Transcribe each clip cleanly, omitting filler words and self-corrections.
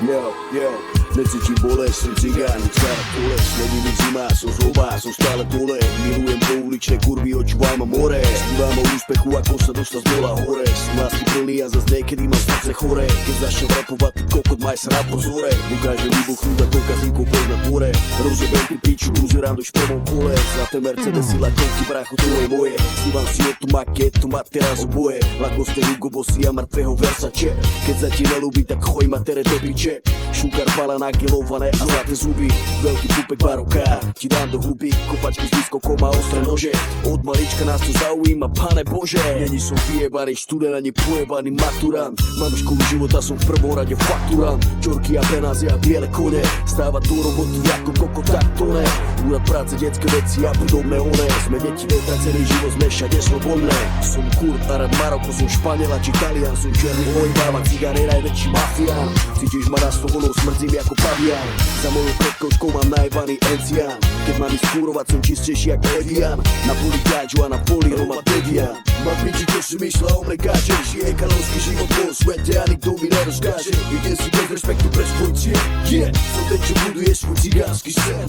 Yo, necítim bolesť, som cigán, celá bolesť. Není mi zima, som zlobá, som stále dole. Milujem pouličné kurvy, očúvam a more. Spívam o úspechu, ako sa dostať z dola hore. Som lásky plný a zas niekedy mám srdce chore. Keď začnem rapovať, ty kokot, maj sa na pozore. Dokážem vybuchnúť a dokazníkov poď na dvore. Rozebem ty piču, uzerám do šprvom kole. Zlaté Mercedesy, lakovky, brácho, to je moje. Snívam si o tu maketu, má teraz oboje. Lakoste Hugo Bossy a mŕtvého Versace. Keď sa ti nelúbi, tak choj ma tere do piče. Šukar pala nakilované a zlaté zuby. Veľký pupek barokár, ti dám do huby. Kopačky s výskokom a ostré nože. Od malička nás to zaujíma, pane Bože. Není som vyjebaný študent ani pojebaný maturant. Mám školu života, som v prvom rade fakturant. Čorky a penáze a biele kone. Stáva do roboty ako koko, tak to ne. Úrad práce, detské veci a podobné one. Sme deti vetra, celý život sme všade slobodné. Som Kurt, Arab, Maroko, som Španiela či Talian. Som černý hojbáva, cigár je najväčší mafián. Cítiš ma na stôl, smrdzím ako pavian. Za mojou predkočkou mám najbaný encián. Keď mám ísť kúrovať, som čistejší ako Edian. Na poli káču a na poli Roma Dedian. Mám piči, čo si myslela o mne káče. Žije kalovský život po svete a nikto mi nerozkáže. Idem si bez respektu pre svoj cieľ. Som ten, čo buduje svoj cigánsky sen.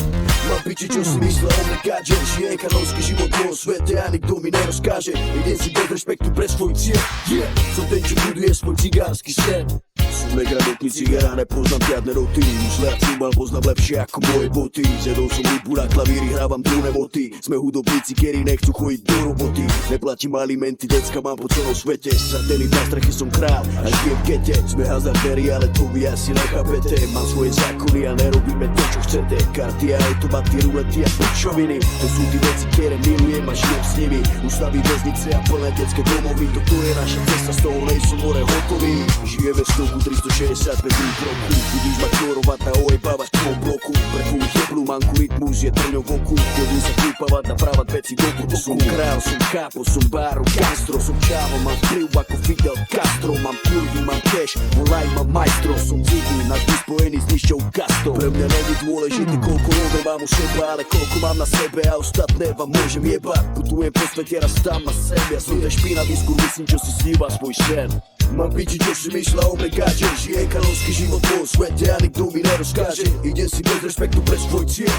Mám piči, čo si myslela o mne káče. Žije kalovský život po svete a nikto mi nerozkáže. Idem si bez respektu pre svoj cieľ. Som ten, čo buduje svoj cigánsky sen. Som negramotný cigár, nepoznám žiadne roty. Už rád címbal poznám lepšie ako moje boty. Zjedol som hudbu na klavíri, hrávam drone boty. Sme hudobníci, ktorí nechcú chodiť do roboty. Neplatím alimenty, decka mám po celom svete. Satelit na streche som král, až žijem v gete. Sme hazardéri, ale to vy asi nechápete. Mám svoje zákony a nerobíme to, čo chcete. Karty a automaty, rulety a pičoviny. To sú tí veci, ktoré milujem a žijem s nimi. Ústavy, väznice a plné detské domovy. Toto je naša cesta, z toho nejsem more hotový. Žijeme v stoku 365 dní v roku. Budíš ma čorovať a ojebávať v tvojom bloku. Pre tvoju jeblu manku rytmus je trňou v oku. Chodím sa kúpavať a právať veci do boku. Som král, som kápo, som báro, Castro. Som čávo, mám vplyv ako Fidel Castro. Mám kurvy, mám cash, volaj ma majstro. Som Ziggy, navždy spojený s nižšou kastou. Pre mňa není dôležité, koľko love mám u seba, ale koľko mám na sebe a ostatné vám môžem jebať. Putujem po svete, raz tam na sebe. Ja som ten špinavý skôr, myslím, čo si sníva svoj sen. Mám piči, čo si myslela o mne káče. Žije kalovský život po svete a nikto mi nerozkáže. Idem si bez respektu pre svoj cieľ.